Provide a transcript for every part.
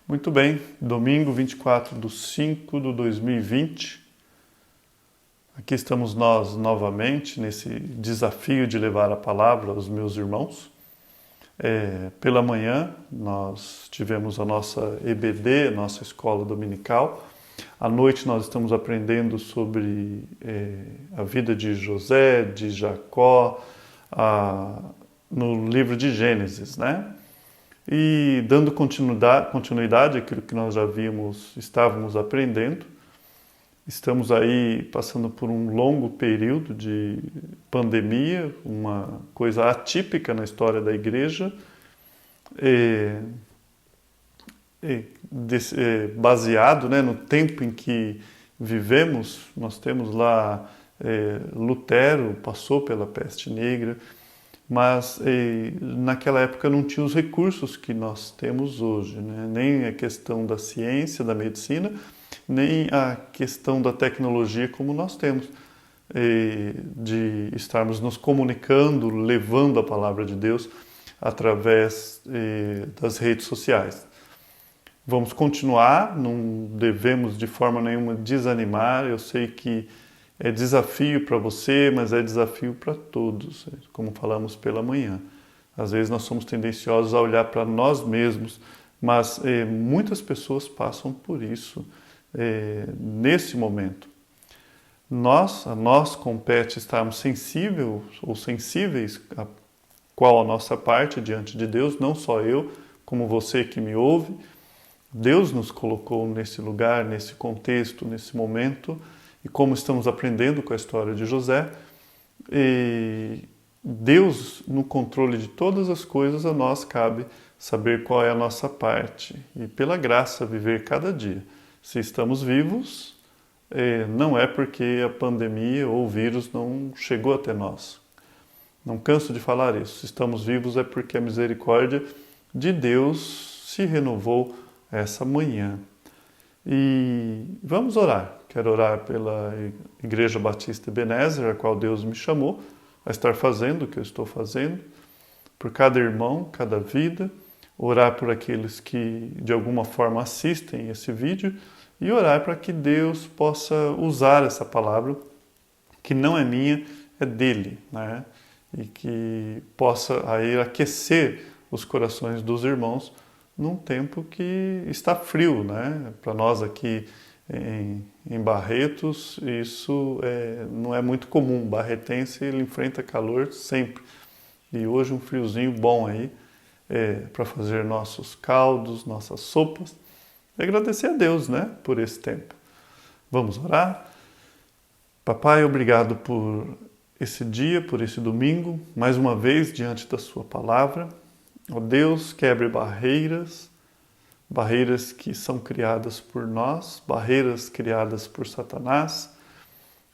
Muito bem, domingo 24/5/2020. Aqui estamos nós novamente nesse desafio de levar a palavra aos meus irmãos. Pela manhã nós tivemos a nossa EBD, nossa escola dominical. À noite nós estamos aprendendo sobre a vida de José, de Jacó, no livro de Gênesis, né? E dando continuidade àquilo que nós já estávamos aprendendo, estamos aí passando por um longo período de pandemia, uma coisa atípica na história da igreja, baseado, né, no tempo em que vivemos. Nós temos lá Lutero passou pela peste negra, mas naquela época não tinha os recursos que nós temos hoje, né? Nem a questão da ciência, da medicina, nem a questão da tecnologia como nós temos, de estarmos nos comunicando, levando a palavra de Deus através das redes sociais. Vamos continuar, não devemos de forma nenhuma desanimar. Eu sei que é desafio para você, mas é desafio para todos, como falamos pela manhã. Às vezes nós somos tendenciosos a olhar para nós mesmos, mas muitas pessoas passam por isso nesse momento. A nós compete estarmos sensíveis a qual a nossa parte diante de Deus, não só eu, como você que me ouve. Deus nos colocou nesse lugar, nesse contexto, nesse momento. E como estamos aprendendo com a história de José, Deus no controle de todas as coisas, a nós cabe saber qual é a nossa parte e pela graça viver cada dia. Se estamos vivos, não é porque a pandemia ou o vírus não chegou até nós. Não canso de falar isso. Se estamos vivos é porque a misericórdia de Deus se renovou essa manhã. E vamos orar. Quero orar pela Igreja Batista Ebenezer, a qual Deus me chamou a estar fazendo o que eu estou fazendo, por cada irmão, cada vida, orar por aqueles que de alguma forma assistem esse vídeo e orar para que Deus possa usar essa palavra, que não é minha, é dele, né? E que possa aí aquecer os corações dos irmãos num tempo que está frio, né? Para nós aqui em Barretos, isso não é muito comum. Barretense, ele enfrenta calor sempre. E hoje um friozinho bom aí para fazer nossos caldos, nossas sopas. E agradecer a Deus, né, por esse tempo. Vamos orar? Papai, obrigado por esse dia, por esse domingo, mais uma vez diante da sua palavra. Ó Deus, quebre barreiras que são criadas por nós, barreiras criadas por Satanás.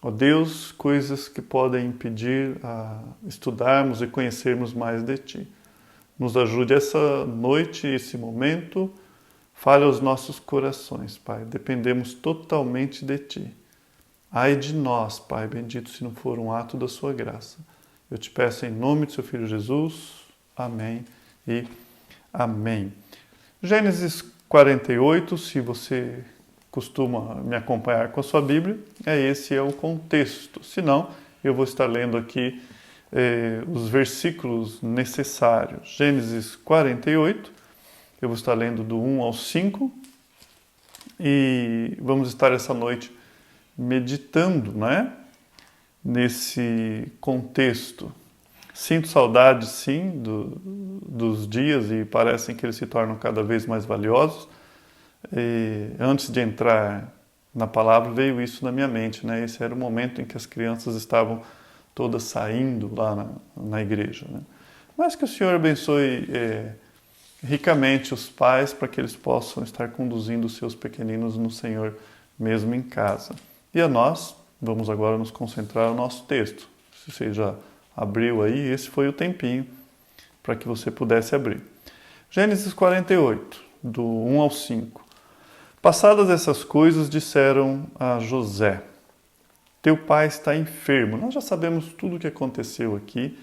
Ó Deus, coisas que podem impedir a estudarmos e conhecermos mais de Ti. Nos ajude essa noite, esse momento, fale aos nossos corações, Pai. Dependemos totalmente de Ti. Ai de nós, Pai bendito, se não for um ato da Sua graça. Eu te peço em nome de Seu Filho Jesus. Amém e amém. Gênesis 48, se você costuma me acompanhar com a sua Bíblia, esse é o contexto. Se não, eu vou estar lendo aqui os versículos necessários. Gênesis 48, eu vou estar lendo do 1 ao 5 e vamos estar essa noite meditando, né, nesse contexto. Sinto saudade, sim, dos dias e parecem que eles se tornam cada vez mais valiosos. Antes de entrar na palavra, veio isso na minha mente, né? Esse era o momento em que as crianças estavam todas saindo lá na igreja, né? Mas que o Senhor abençoe ricamente os pais para que eles possam estar conduzindo os seus pequeninos no Senhor mesmo em casa. E a nós, vamos agora nos concentrar no nosso texto. Se você já abriu aí, esse foi o tempinho para que você pudesse abrir. Gênesis 48, do 1 ao 5. Passadas essas coisas, disseram a José: teu pai está enfermo. Nós já sabemos tudo o que aconteceu aqui.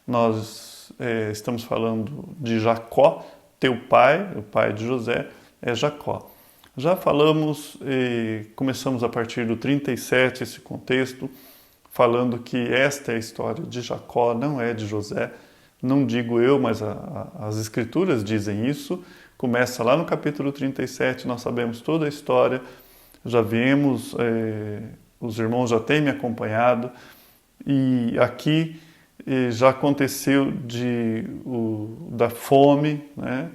Nós estamos falando de Jacó, teu pai, o pai de José, é Jacó. Já falamos, começamos a partir do 37 esse contexto, falando que esta é a história de Jacó, não é de José. Não digo eu, mas as escrituras dizem isso. Começa lá no capítulo 37, nós sabemos toda a história, já viemos, os irmãos já têm me acompanhado, e aqui já aconteceu da fome, né?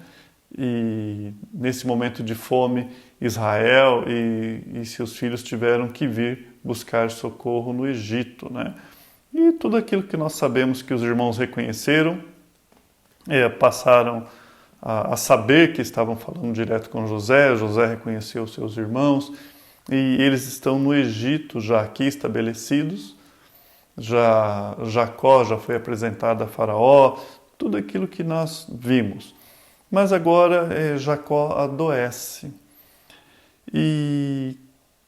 E nesse momento de fome, Israel e seus filhos tiveram que vir buscar socorro no Egito, né? E tudo aquilo que nós sabemos que os irmãos reconheceram, passaram a saber que estavam falando direto com José. José reconheceu os seus irmãos e eles estão no Egito já aqui estabelecidos. Jacó já foi apresentado a Faraó, tudo aquilo que nós vimos. Mas agora Jacó adoece. E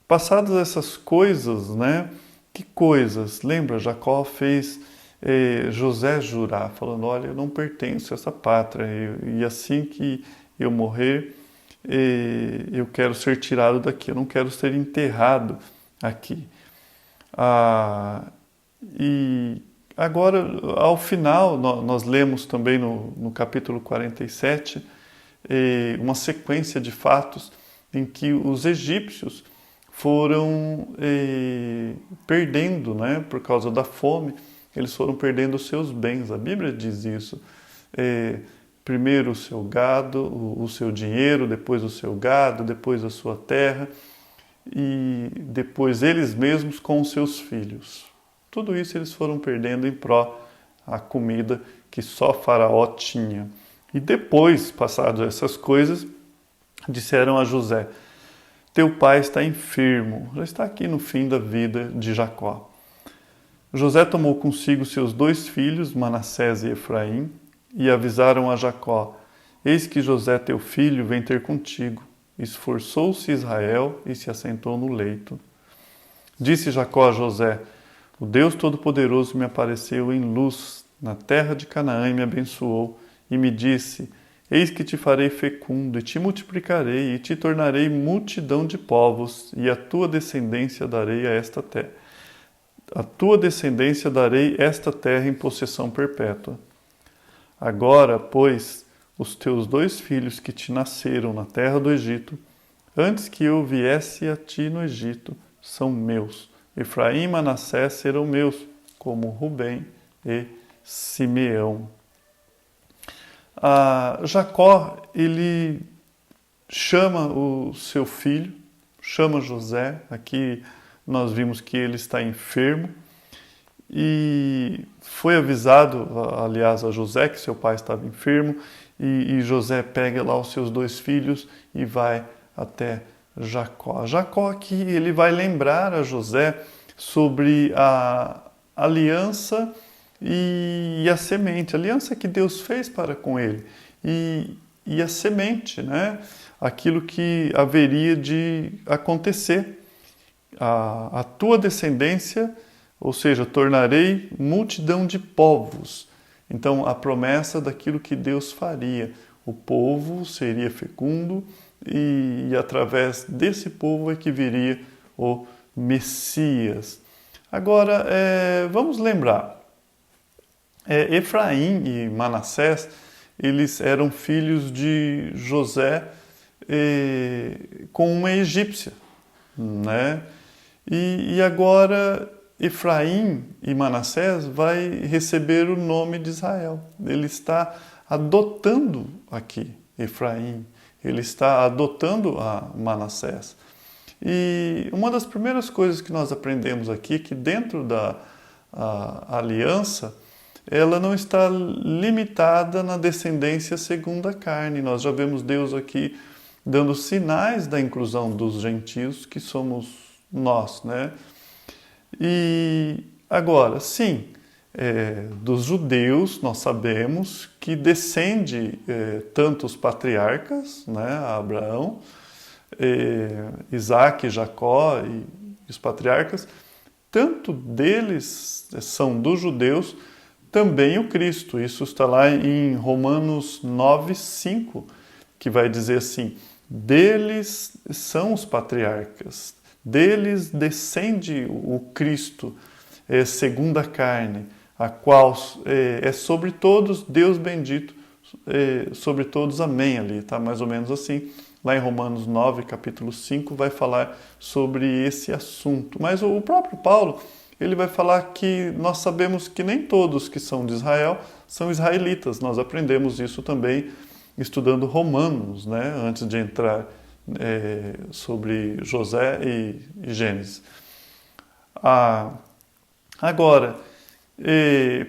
passadas essas coisas, né? Que coisas? Lembra, Jacó fez José jurar, falando, olha, eu não pertenço a essa pátria, e assim que eu morrer, eu quero ser tirado daqui, eu não quero ser enterrado aqui. E agora, ao final, nós lemos também no capítulo 47 uma sequência de fatos em que os egípcios foram perdendo, né, por causa da fome, eles foram perdendo os seus bens. A Bíblia diz isso. Primeiro o seu gado, o seu dinheiro, depois o seu gado, depois a sua terra, e depois eles mesmos com os seus filhos. Tudo isso eles foram perdendo em pró a comida que só Faraó tinha. E depois, passadas essas coisas, disseram a José, teu pai está enfermo, já está aqui no fim da vida de Jacó. José tomou consigo seus 2 filhos, Manassés e Efraim, e avisaram a Jacó, eis que José teu filho vem ter contigo. Esforçou-se Israel e se assentou no leito. Disse Jacó a José, o Deus Todo-Poderoso me apareceu em luz na terra de Canaã e me abençoou, e me disse, eis que te farei fecundo, e te multiplicarei, e te tornarei multidão de povos, e a tua descendência darei a esta terra. A tua descendência darei esta terra em possessão perpétua. Agora, pois, os teus 2 filhos que te nasceram na terra do Egito, antes que eu viesse a ti no Egito, são meus. Efraim e Manassés serão meus, como Rubem e Simeão. Jacó, ele chama o seu filho, chama José. Aqui nós vimos que ele está enfermo e foi avisado, aliás, a José que seu pai estava enfermo, e José pega lá os seus 2 filhos e vai até Jacó. Jacó aqui ele vai lembrar a José sobre a aliança e a semente, a aliança que Deus fez para com ele, e a semente, né? Aquilo que haveria de acontecer. A tua descendência, ou seja, tornarei multidão de povos. Então, a promessa daquilo que Deus faria. O povo seria fecundo e através desse povo é que viria o Messias. Agora, vamos lembrar. Efraim e Manassés, eles eram filhos de José com uma egípcia, né? E agora Efraim e Manassés vai receber o nome de Israel. Ele está adotando aqui Efraim, ele está adotando a Manassés. E uma das primeiras coisas que nós aprendemos aqui é que dentro da aliança, ela não está limitada na descendência segundo a carne. Nós já vemos Deus aqui dando sinais da inclusão dos gentios, que somos nós, né? E agora, sim, dos judeus nós sabemos que descende tanto os patriarcas, né, Abraão, Isaac, Jacó e os patriarcas, tanto deles são dos judeus, também o Cristo. Isso está lá em Romanos 9:5, que vai dizer assim, deles são os patriarcas, deles descende o Cristo, segundo a carne, a qual é sobre todos Deus bendito, sobre todos amém ali, tá? Mais ou menos assim. Lá em Romanos 9, capítulo 5, vai falar sobre esse assunto. Mas o próprio Paulo, ele vai falar que nós sabemos que nem todos que são de Israel são israelitas. Nós aprendemos isso também estudando Romanos, né? Antes de entrar sobre José e Gênesis. Agora,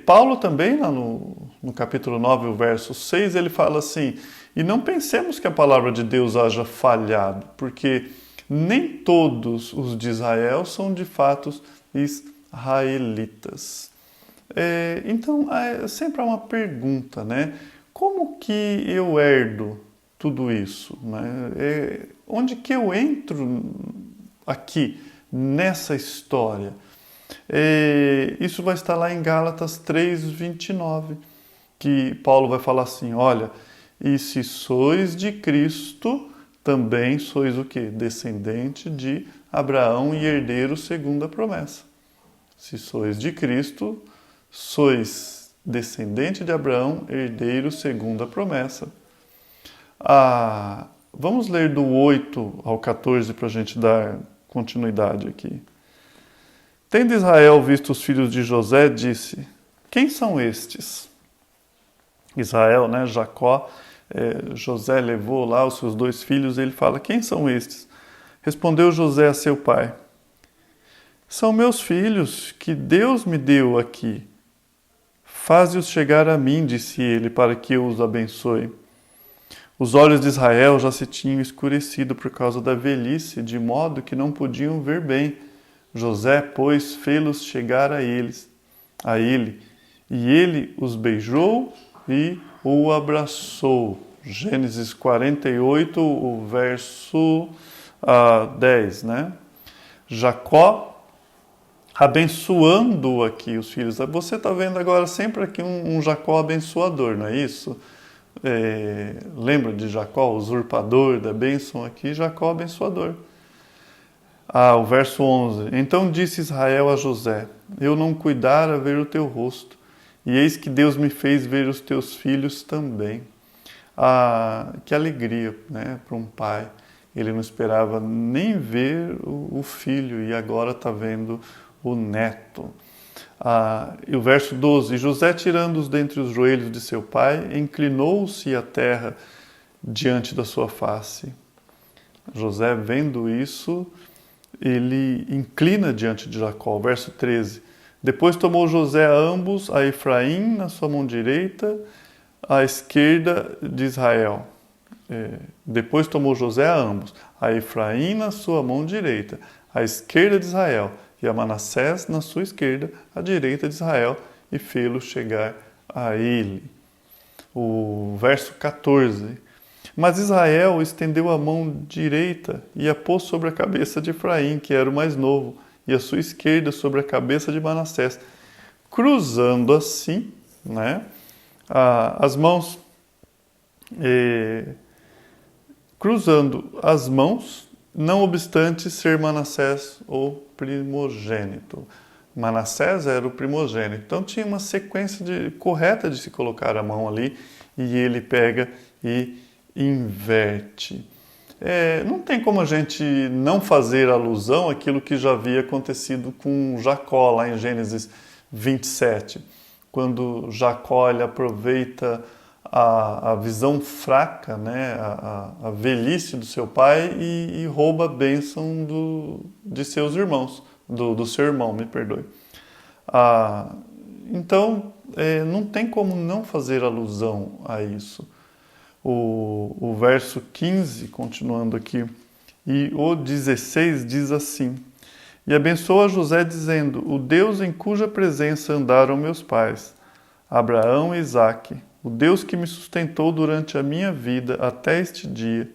Paulo também, lá no capítulo 9, o verso 6, ele fala assim: e não pensemos que a palavra de Deus haja falhado, porque nem todos os de Israel são de fato israelitas. Então, sempre há uma pergunta, né? Como que eu herdo tudo isso? Né? Onde que eu entro aqui, nessa história? Isso vai estar lá em Gálatas 3:29, que Paulo vai falar assim: olha, e se sois de Cristo, também sois o quê? Descendente de Abraão e herdeiro segundo a promessa. Se sois de Cristo, sois descendente de Abraão, herdeiro segundo a promessa. Vamos ler do 8 ao 14 para a gente dar continuidade aqui. Tendo Israel visto os filhos de José, disse: quem são estes? Israel, né? Jacó, José levou lá os seus 2 filhos e ele fala: quem são estes? Respondeu José a seu pai: são meus filhos que Deus me deu aqui. Faze-os chegar a mim, disse ele, para que eu os abençoe. Os olhos de Israel já se tinham escurecido por causa da velhice, de modo que não podiam ver bem. José, pois, fê-los chegar a ele, e ele os beijou e o abraçou. Gênesis 48, o verso 10, né? Jacó abençoando aqui os filhos. Você está vendo agora sempre aqui um Jacó abençoador, não é isso? Lembra de Jacó, o usurpador da bênção aqui? Jacó abençoador. O verso 11. Então disse Israel a José: eu não cuidara ver o teu rosto, e eis que Deus me fez ver os teus filhos também. Que alegria, né, para um pai. Ele não esperava nem ver o filho, e agora está vendo o neto. E o verso 12. E José, tirando-os dentre os joelhos de seu pai, inclinou-se à terra diante da sua face. José, vendo isso, ele inclina diante de Jacó. Verso 13. Depois tomou José a ambos, a Efraim na sua mão direita, à esquerda de Israel. Depois tomou José a ambos, a Efraim na sua mão direita, à esquerda de Israel, e a Manassés na sua esquerda, à direita de Israel, e fê-lo chegar a ele. O verso 14. Mas Israel estendeu a mão direita e a pôs sobre a cabeça de Efraim, que era o mais novo, e a sua esquerda sobre a cabeça de Manassés, cruzando assim, né, as mãos, não obstante ser Manassés o primogênito. Manassés era o primogênito, então tinha uma sequência correta de se colocar a mão ali, e ele pega e inverte. Não tem como a gente não fazer alusão àquilo que já havia acontecido com Jacó, lá em Gênesis 27, quando Jacó ele aproveita a visão fraca, né, a velhice do seu pai e rouba a bênção de seus irmãos, do seu irmão, me perdoe. Então, não tem como não fazer alusão a isso. O verso 15, continuando aqui, e o 16 diz assim: e abençoa José dizendo: o Deus em cuja presença andaram meus pais, Abraão e Isaque, o Deus que me sustentou durante a minha vida até este dia,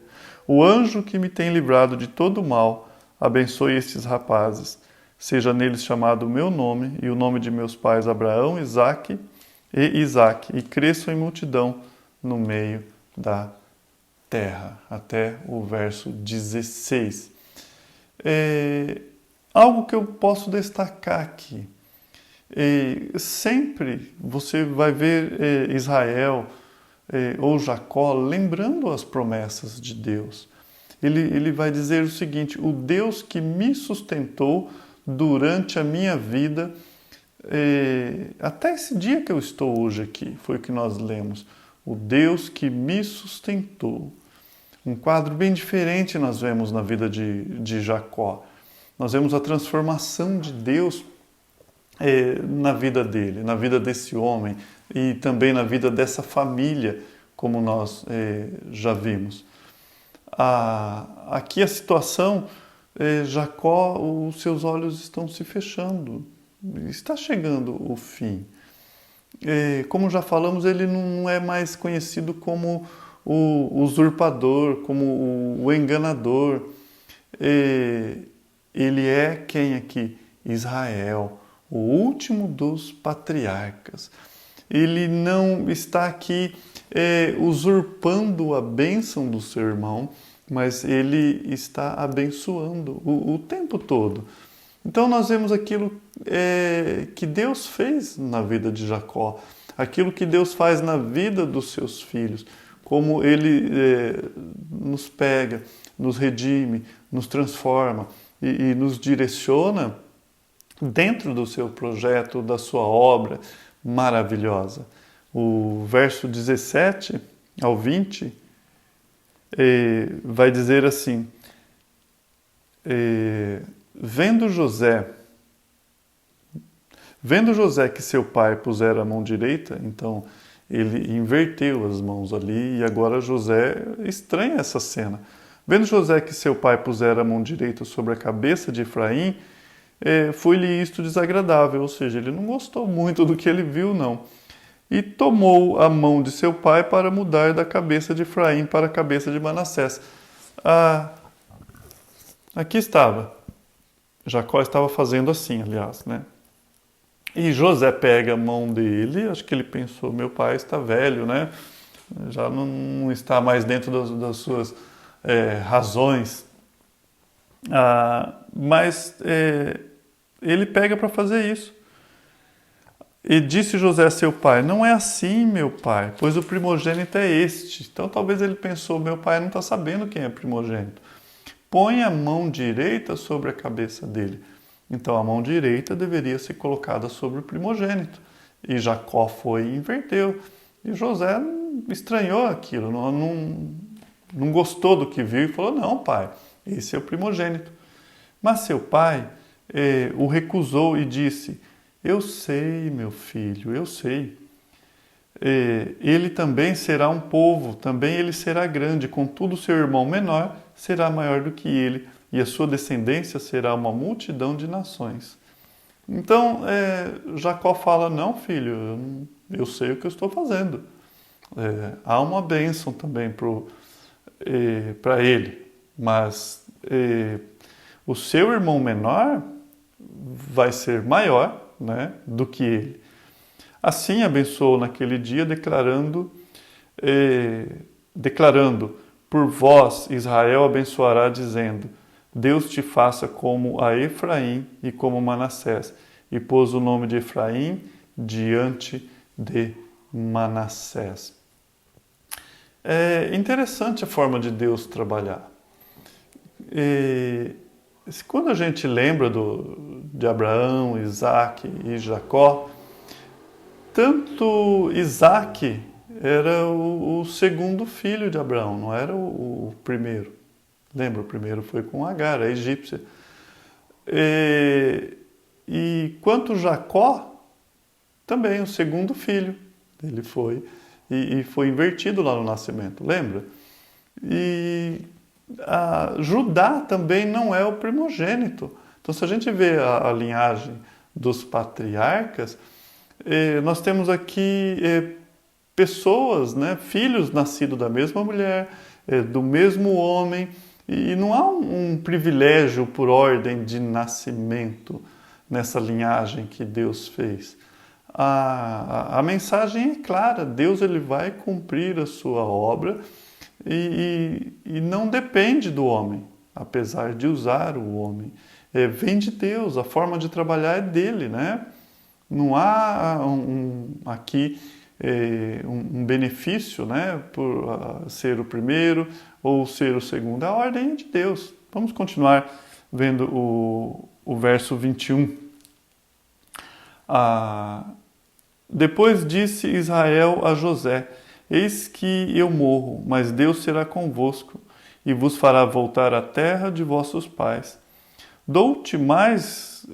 o anjo que me tem livrado de todo mal, abençoe estes rapazes, seja neles chamado o meu nome e o nome de meus pais Abraão, Isaque, e cresçam em multidão no meio da terra, até o verso 16. Algo que eu posso destacar aqui. Sempre você vai ver Israel ou Jacó lembrando as promessas de Deus. Ele vai dizer o seguinte: o Deus que me sustentou durante a minha vida, até esse dia que eu estou hoje aqui, foi o que nós lemos. O Deus que me sustentou. Um quadro bem diferente nós vemos na vida de Jacó. Nós vemos a transformação de Deus na vida dele, na vida desse homem e também na vida dessa família, como nós já vimos. Aqui a situação, Jacó, os seus olhos estão se fechando, está chegando o fim. Como já falamos, ele não é mais conhecido como o usurpador, como o enganador. Ele é quem aqui? Israel, o último dos patriarcas. Ele não está aqui usurpando a bênção do seu irmão, mas ele está abençoando o tempo todo. Então nós vemos aquilo que Deus fez na vida de Jacó, aquilo que Deus faz na vida dos seus filhos, como Ele nos pega, nos redime, nos transforma e nos direciona dentro do seu projeto, da sua obra maravilhosa. O verso 17 ao 20 vai dizer assim: Vendo José que seu pai pusera a mão direita, então ele inverteu as mãos ali e agora José estranha essa cena. Vendo José que seu pai pusera a mão direita sobre a cabeça de Efraim, foi-lhe isto desagradável, ou seja, ele não gostou muito do que ele viu, não. E tomou a mão de seu pai para mudar da cabeça de Efraim para a cabeça de Manassés. Aqui estava. Jacó estava fazendo assim, aliás, né? E José pega a mão dele, acho que ele pensou, meu pai está velho, né? Já não está mais dentro das suas razões. Mas ele pega para fazer isso. E disse José a seu pai: não é assim, meu pai, pois o primogênito é este. Então talvez ele pensou, meu pai não está sabendo quem é primogênito. Põe a mão direita sobre a cabeça dele. Então a mão direita deveria ser colocada sobre o primogênito. E Jacó foi e inverteu. E José estranhou aquilo, não gostou do que viu e falou: não, pai, esse é o primogênito. Mas seu pai o recusou e disse: eu sei, meu filho, eu sei. Ele também será um povo, também ele será grande, contudo seu irmão menor será maior do que ele, e a sua descendência será uma multidão de nações. Então, Jacó fala: não, filho, eu sei o que eu estou fazendo. Há uma bênção também para ele, mas o seu irmão menor vai ser maior, né, do que ele. Assim abençoou naquele dia, declarando, por vós Israel abençoará, dizendo: Deus te faça como a Efraim e como Manassés. E pôs o nome de Efraim diante de Manassés. É interessante a forma de Deus trabalhar. Quando a gente lembra de Abraão, Isaac e Jacó, tanto Isaac era o segundo filho de Abraão, não era o primeiro. Lembra, o primeiro foi com Agar, a egípcia. E quanto Jacó, também o segundo filho. Ele foi, e foi invertido lá no nascimento, lembra? E Judá também não é o primogênito. Então, se a gente vê a linhagem dos patriarcas, nós temos aqui pessoas, né, filhos nascidos da mesma mulher, do mesmo homem, e não há um privilégio por ordem de nascimento nessa linhagem que Deus fez. A mensagem é clara: Deus ele vai cumprir a sua obra e não depende do homem, apesar de usar o homem. Vem de Deus, a forma de trabalhar é dele, né? Não há aqui um benefício, né, por ser o primeiro ou ser o segundo. A ordem é de Deus. Vamos continuar vendo o verso 21. Depois disse Israel a José: Eis que eu morro, mas Deus será convosco e vos fará voltar à terra de vossos pais. Dou-te mais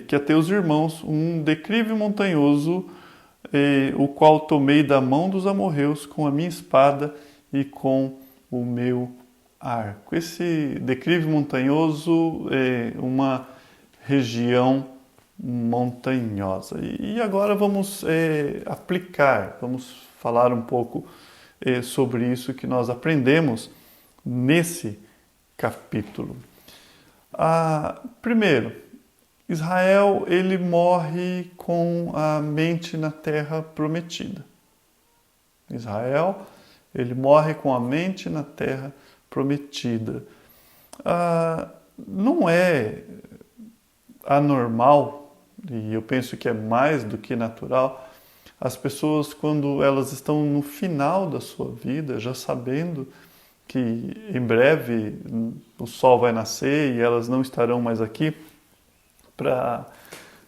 que a teus irmãos um declive montanhoso, o qual tomei da mão dos amorreus com a minha espada e com o meu arco. Esse declive montanhoso é uma região montanhosa. E agora vamos aplicar, vamos falar um pouco sobre isso que nós aprendemos nesse capítulo. Primeiro, Israel ele morre com a mente na terra prometida. Israel ele morre com a mente na terra prometida. Não é anormal, e eu penso que é mais do que natural, as pessoas quando elas estão no final da sua vida, já sabendo que em breve o sol vai nascer e elas não estarão mais aqui para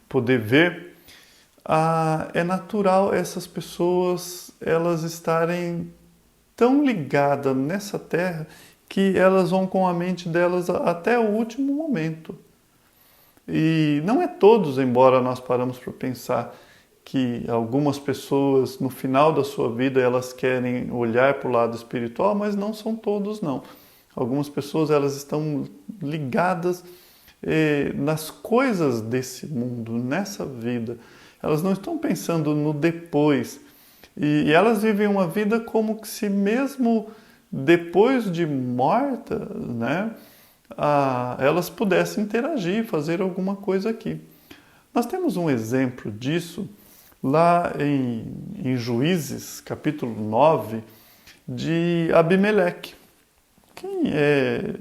poder ver, é natural essas pessoas elas estarem tão ligadas nessa terra que elas vão com a mente delas até o último momento. E não é todos, embora nós paramos para pensar que algumas pessoas no final da sua vida elas querem olhar para o lado espiritual, mas não são todos não. Algumas pessoas elas estão ligadas nas coisas desse mundo, nessa vida. Elas não estão pensando no depois. E elas vivem uma vida como que se mesmo depois de morta, né, elas pudessem interagir, fazer alguma coisa aqui. Nós temos um exemplo disso lá em Juízes, capítulo 9, de Abimeleque. Quem é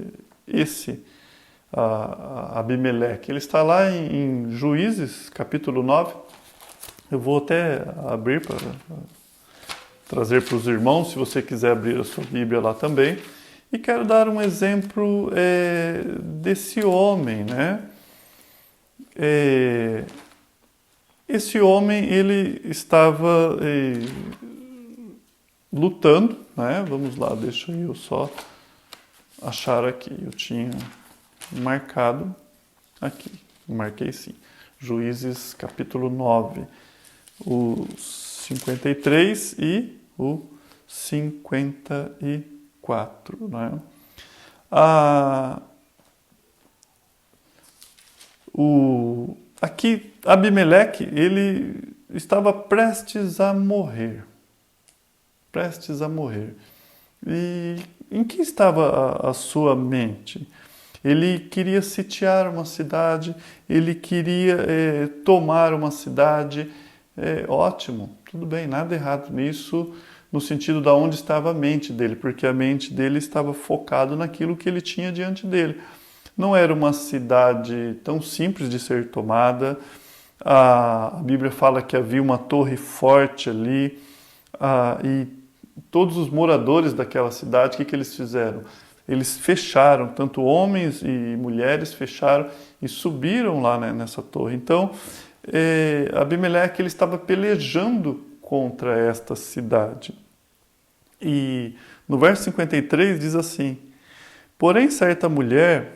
esse Abimeleque? Ele está lá em Juízes, capítulo 9. Eu vou até abrir para trazer para os irmãos, se você quiser abrir a sua Bíblia lá também. E quero dar um exemplo desse homem, né? Esse homem, ele estava lutando, né? Vamos lá, deixa eu só achar aqui. Eu tinha marcado aqui, marquei sim. Juízes capítulo 9, o 53 e o 54, né? Aqui, Abimeleque, ele estava prestes a morrer. Prestes a morrer. E em que estava a sua mente? Ele queria sitiar uma cidade, ele queria tomar uma cidade. Ótimo, tudo bem, nada errado nisso, no sentido de onde estava a mente dele, porque a mente dele estava focada naquilo que ele tinha diante dele. Não era uma cidade tão simples de ser tomada. A Bíblia fala que havia uma torre forte ali, e todos os moradores daquela cidade, o que eles fizeram? Eles fecharam, tanto homens e mulheres fecharam e subiram lá, né, nessa torre. Então, Abimeleque ele estava pelejando contra esta cidade. E no verso 53 diz assim: porém certa mulher,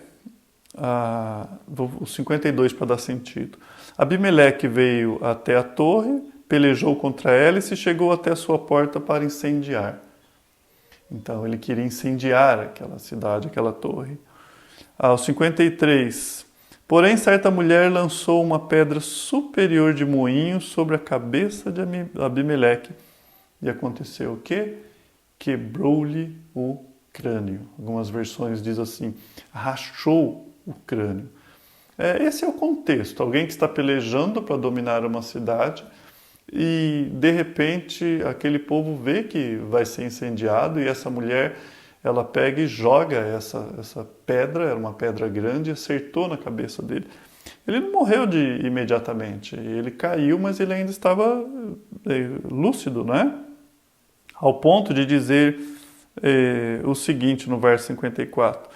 o 52 para dar sentido, Abimeleque veio até a torre, pelejou contra ela e se chegou até a sua porta para incendiar. Então ele queria incendiar aquela cidade, aquela torre. Aos 53, porém certa mulher lançou uma pedra superior de moinho sobre a cabeça de Abimeleque. E aconteceu o quê? Quebrou-lhe o crânio. Algumas versões dizem assim, rachou o crânio. Esse é o contexto. Alguém que está pelejando para dominar uma cidade e, de repente, aquele povo vê que vai ser incendiado e essa mulher, ela pega e joga essa pedra, era uma pedra grande, e acertou na cabeça dele. Ele não morreu imediatamente, ele caiu, mas ele ainda estava lúcido, né? Ao ponto de dizer o seguinte no verso 54.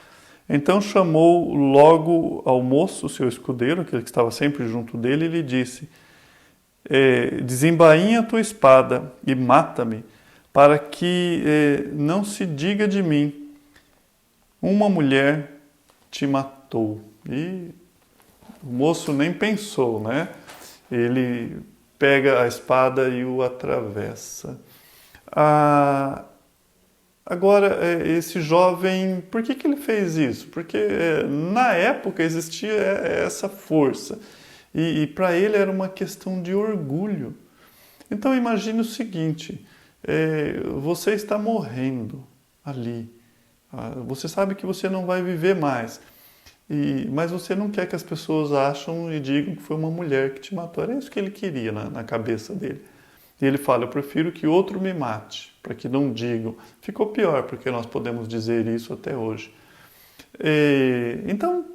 Então chamou logo ao moço, seu escudeiro, aquele que estava sempre junto dele, e lhe disse: desembainha a tua espada e mata-me, para que não se diga de mim, uma mulher te matou. E o moço nem pensou, né? Ele pega a espada e o atravessa. Agora, esse jovem, por que ele fez isso? Porque na época existia essa força. E para ele era uma questão de orgulho. Então imagine o seguinte, você está morrendo ali. Você sabe que você não vai viver mais. Mas você não quer que as pessoas acham e digam que foi uma mulher que te matou. Era isso que ele queria na cabeça dele. E ele fala: eu prefiro que outro me mate, para que não digam. Ficou pior, porque nós podemos dizer isso até hoje. Então,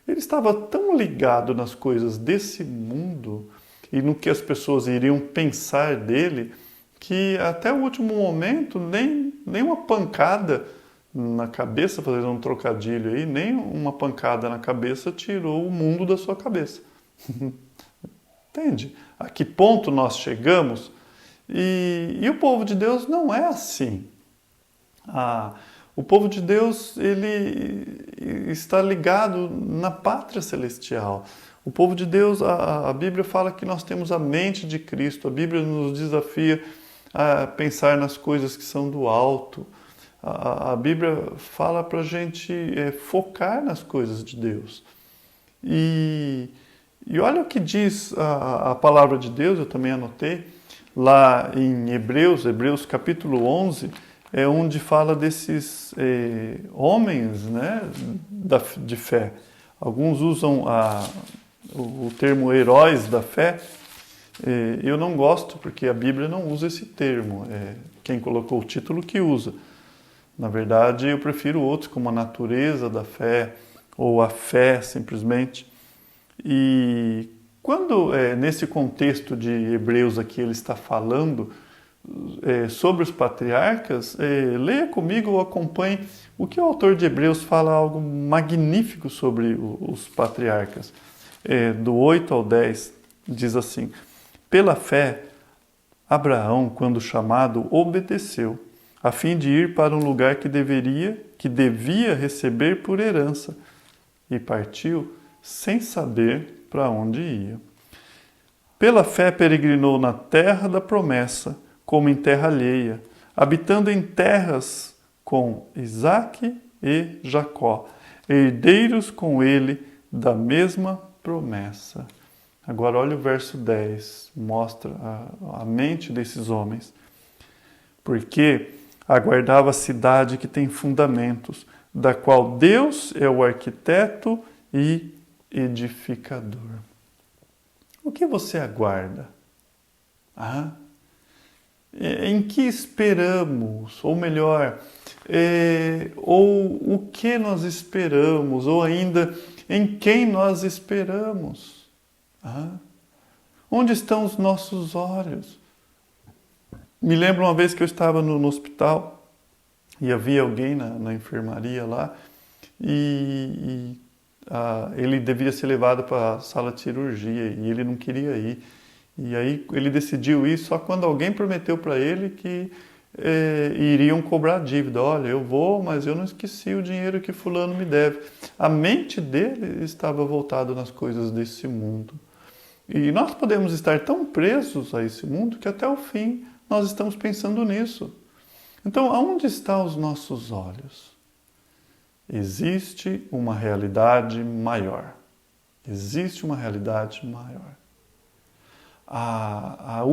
ele estava tão ligado nas coisas desse mundo e no que as pessoas iriam pensar dele, que até o último momento, nem uma pancada na cabeça, fazendo um trocadilho aí, nem uma pancada na cabeça tirou o mundo da sua cabeça. Entende? A que ponto nós chegamos? E o povo de Deus não é assim. O povo de Deus, ele está ligado na pátria celestial. O povo de Deus, a Bíblia fala que nós temos a mente de Cristo. A Bíblia nos desafia a pensar nas coisas que são do alto. A Bíblia fala para a gente focar nas coisas de Deus. E olha o que diz a palavra de Deus, eu também anotei, lá em Hebreus capítulo 11, é onde fala desses homens, né, de fé. Alguns usam o termo heróis da fé. Eu não gosto, porque a Bíblia não usa esse termo. Quem colocou o título que usa. Na verdade, eu prefiro outros, como a natureza da fé, ou a fé, simplesmente. E quando, nesse contexto de Hebreus aqui, ele está falando sobre os patriarcas, leia comigo ou acompanhe o que o autor de Hebreus fala, algo magnífico sobre os patriarcas. Do 8 ao 10, diz assim: pela fé, Abraão, quando chamado, obedeceu, a fim de ir para um lugar que devia receber por herança, e partiu sem saber para onde ia. Pela fé peregrinou na terra da promessa, como em terra alheia, habitando em terras com Isaque e Jacó, herdeiros com ele da mesma promessa. Agora olha o verso 10, mostra a mente desses homens. Porque aguardava a cidade que tem fundamentos, da qual Deus é o arquiteto e edificador. O que você aguarda? Em que esperamos? Ou melhor, ou o que nós esperamos? Ou ainda, em quem nós esperamos? Onde estão os nossos olhos? Me lembro uma vez que eu estava no hospital e havia alguém na enfermaria lá e ele devia ser levado para a sala de cirurgia e ele não queria ir. E aí ele decidiu ir só quando alguém prometeu para ele que iriam cobrar a dívida. Olha, eu vou, mas eu não esqueci o dinheiro que fulano me deve. A mente dele estava voltada nas coisas desse mundo. E nós podemos estar tão presos a esse mundo que até o fim nós estamos pensando nisso. Então, aonde estão os nossos olhos? Existe uma realidade maior. Existe uma realidade maior. As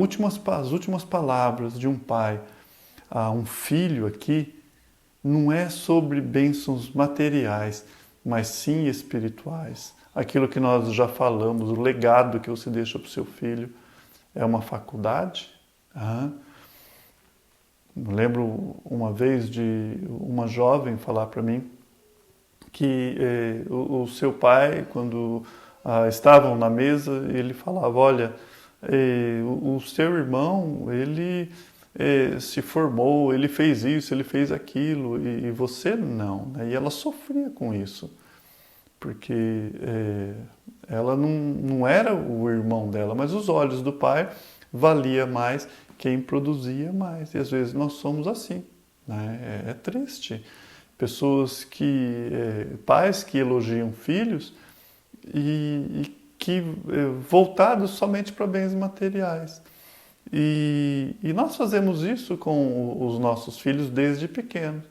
últimas palavras de um pai a um filho aqui não é sobre bênçãos materiais, mas sim espirituais. Aquilo que nós já falamos, o legado que você deixa para o seu filho é uma faculdade? Eu lembro uma vez de uma jovem falar para mim que o seu pai, quando estavam na mesa, ele falava, olha, o seu irmão, ele se formou, ele fez isso, ele fez aquilo, e você não. Né? E ela sofria com isso, porque ela não era o irmão dela, mas os olhos do pai valia mais quem produzia mais. E às vezes nós somos assim, né? É triste. Pessoas pais que elogiam filhos e que voltados somente para bens materiais. E nós fazemos isso com os nossos filhos desde pequenos.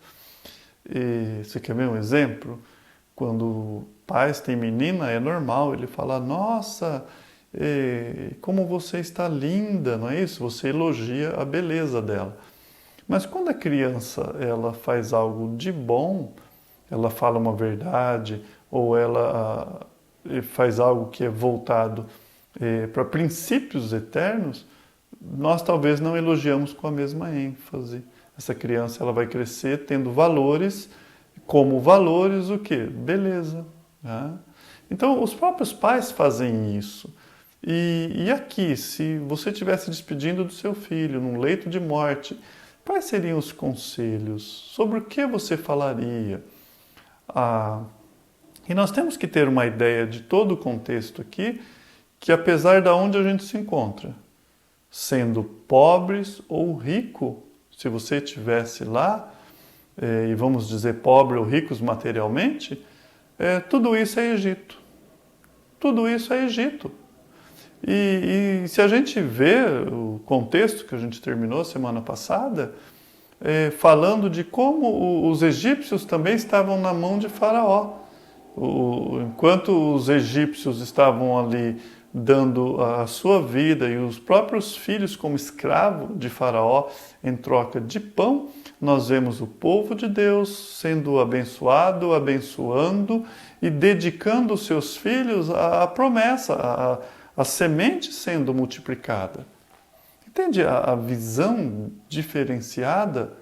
Você quer ver um exemplo? Quando pais têm menina, é normal ele falar, nossa, como você está linda, não é isso? Você elogia a beleza dela. Mas quando a criança ela faz algo de bom, ela fala uma verdade, ou ela faz algo que é voltado para princípios eternos, nós talvez não elogiamos com a mesma ênfase. Essa criança ela vai crescer tendo valores, como valores o quê? Beleza. Né? Então, os próprios pais fazem isso. E aqui, se você estivesse despedindo do seu filho num leito de morte, quais seriam os conselhos? Sobre o que você falaria? E nós temos que ter uma ideia de todo o contexto aqui, que apesar de onde a gente se encontra, sendo pobres ou rico, se você estivesse lá, e vamos dizer pobre ou ricos materialmente, tudo isso é Egito. Tudo isso é Egito. E se a gente vê o contexto que a gente terminou semana passada, falando de como os egípcios também estavam na mão de Faraó. Enquanto os egípcios estavam ali dando a sua vida e os próprios filhos como escravo de Faraó em troca de pão, nós vemos o povo de Deus sendo abençoado, abençoando e dedicando os seus filhos à promessa, a semente sendo multiplicada. Entende a visão diferenciada?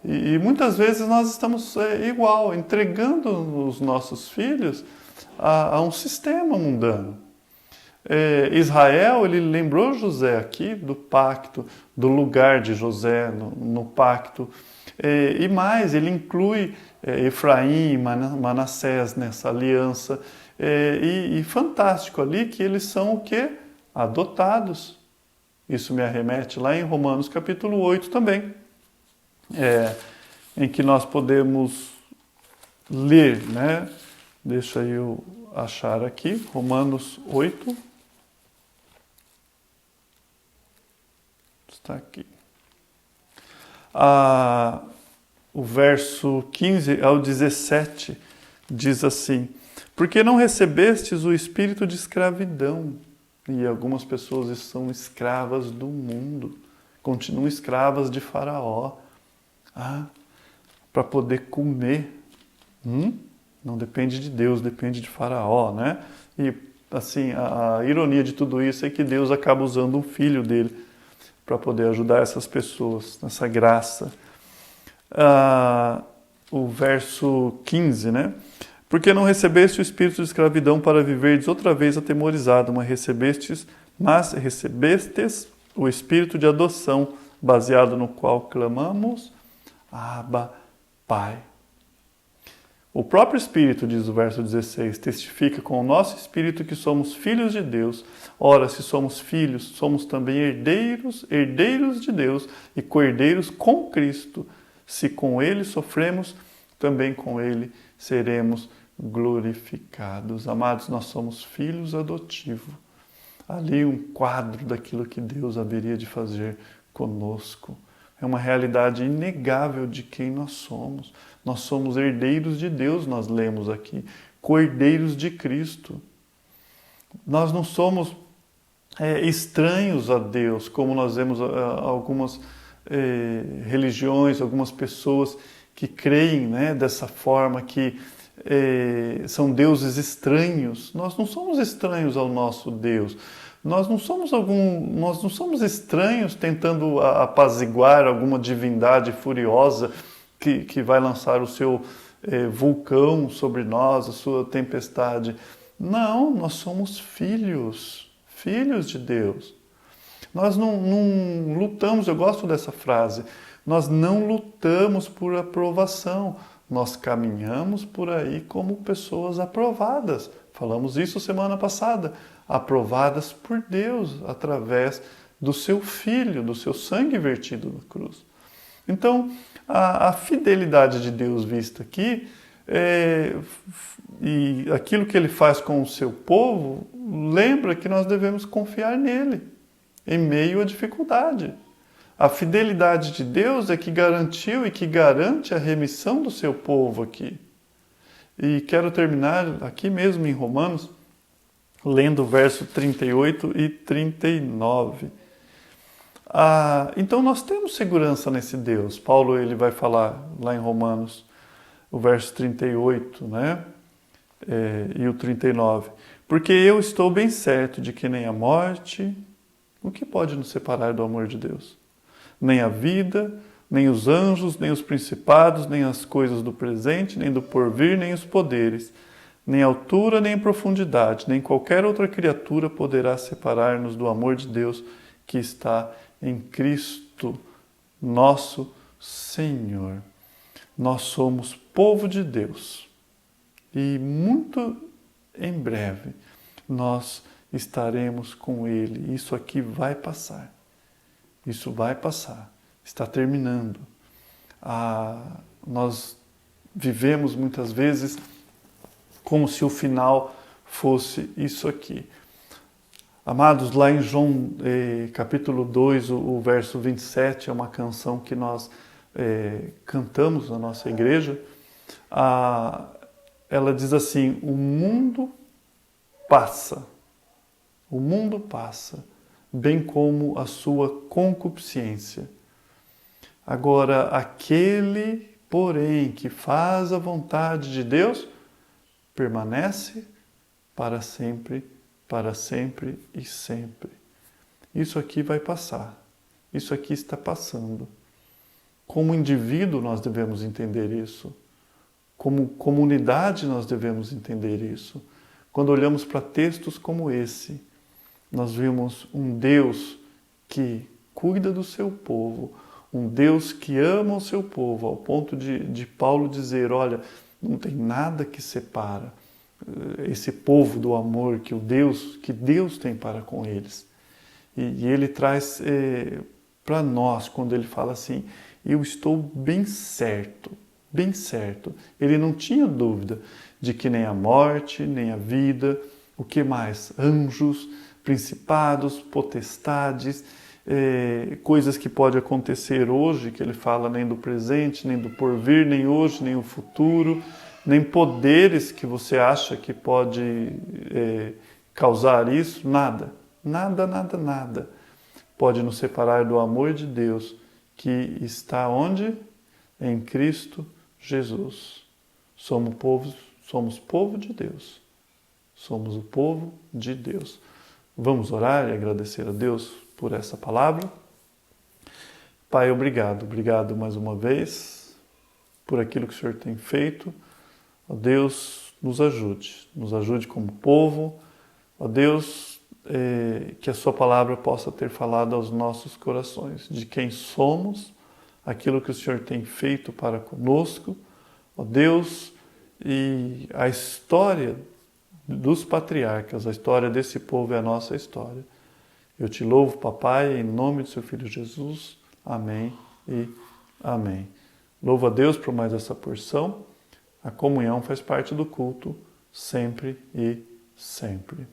E muitas vezes nós estamos igual, entregando os nossos filhos a um sistema mundano. Israel, ele lembrou José aqui do pacto, do lugar de José no pacto. E mais, ele inclui Efraim e Manassés nessa aliança. E fantástico ali que eles são o quê? Adotados. Isso me arremete lá em Romanos capítulo 8 também, em que nós podemos ler, né? Deixa eu achar aqui, Romanos 8. Está aqui. O verso 15 ao 17 diz assim: porque não recebestes o espírito de escravidão, e algumas pessoas são escravas do mundo, continuam escravas de Faraó, para poder comer. Não depende de Deus, depende de Faraó, né? E assim, a ironia de tudo isso é que Deus acaba usando um filho dele para poder ajudar essas pessoas, nessa graça. O verso 15, né? Porque não recebeste o espírito de escravidão para viverdes outra vez atemorizado, mas recebestes o espírito de adoção, baseado no qual clamamos, Abba, Pai. O próprio Espírito, diz o verso 16, testifica com o nosso Espírito que somos filhos de Deus. Ora, se somos filhos, somos também herdeiros, herdeiros de Deus e co-herdeiros com Cristo. Se com Ele sofremos, também com Ele seremos glorificados. Amados, nós somos filhos adotivos. Ali um quadro daquilo que Deus haveria de fazer conosco. É uma realidade inegável de quem nós somos. Nós somos herdeiros de Deus, nós lemos aqui, co-herdeiros de Cristo. Nós não somos estranhos a Deus, como nós vemos algumas religiões, algumas pessoas que creem, né, dessa forma, que são deuses estranhos. Nós não somos estranhos ao nosso Deus. Nós não somos estranhos tentando apaziguar alguma divindade furiosa que vai lançar o seu vulcão sobre nós, a sua tempestade. Não, nós somos filhos de Deus. Nós não lutamos, eu gosto dessa frase, nós não lutamos por aprovação, nós caminhamos por aí como pessoas aprovadas. Falamos isso semana passada, aprovadas por Deus através do seu Filho, do seu sangue vertido na cruz. Então, a fidelidade de Deus vista aqui, e aquilo que Ele faz com o seu povo, lembra que nós devemos confiar nele, em meio à dificuldade. A fidelidade de Deus é que garantiu e que garante a remissão do seu povo aqui. E quero terminar aqui mesmo em Romanos, lendo o verso 38 e 39. Então nós temos segurança nesse Deus. Paulo ele vai falar lá em Romanos, o verso 38, né? E o 39. Porque eu estou bem certo de que nem a morte, o que pode nos separar do amor de Deus? Nem a vida, nem os anjos, nem os principados, nem as coisas do presente, nem do porvir, nem os poderes, nem altura, nem profundidade, nem qualquer outra criatura poderá separar-nos do amor de Deus que está em Cristo, nosso Senhor. Nós somos povo de Deus e muito em breve nós estaremos com Ele. Isso aqui vai passar. Isso vai passar. Está terminando. Nós vivemos muitas vezes como se o final fosse isso aqui. Amados, lá em João capítulo 2, o verso 27, é uma canção que nós cantamos na nossa igreja. Ela diz assim: o mundo passa, bem como a sua concupiscência. Agora, aquele, porém, que faz a vontade de Deus, permanece para sempre e sempre. Isso aqui vai passar. Isso aqui está passando. Como indivíduo nós devemos entender isso. Como comunidade nós devemos entender isso. Quando olhamos para textos como esse, nós vimos um Deus que cuida do seu povo, um Deus que ama o seu povo, ao ponto de Paulo dizer, olha, não tem nada que separa esse povo do amor que Deus tem para com eles. E ele traz para nós, quando ele fala assim, eu estou bem certo. Ele não tinha dúvida de que nem a morte, nem a vida, o que mais? Anjos, principados, potestades, coisas que podem acontecer hoje, que ele fala nem do presente, nem do porvir, nem hoje, nem o futuro, nem poderes que você acha que pode causar isso, nada pode nos separar do amor de Deus que está onde? Em Cristo Jesus. Somos povo de Deus. Somos o povo de Deus. Vamos orar e agradecer a Deus por essa palavra. Pai, obrigado mais uma vez por aquilo que o Senhor tem feito. Ó Deus, nos ajude como povo. Ó Deus, que a sua palavra possa ter falado aos nossos corações, de quem somos, aquilo que o Senhor tem feito para conosco. Ó Deus, e a história dos patriarcas, a história desse povo é a nossa história. Eu te louvo, papai, em nome do seu Filho Jesus. Amém e amém. Louvo a Deus por mais essa porção. A comunhão faz parte do culto, sempre e sempre.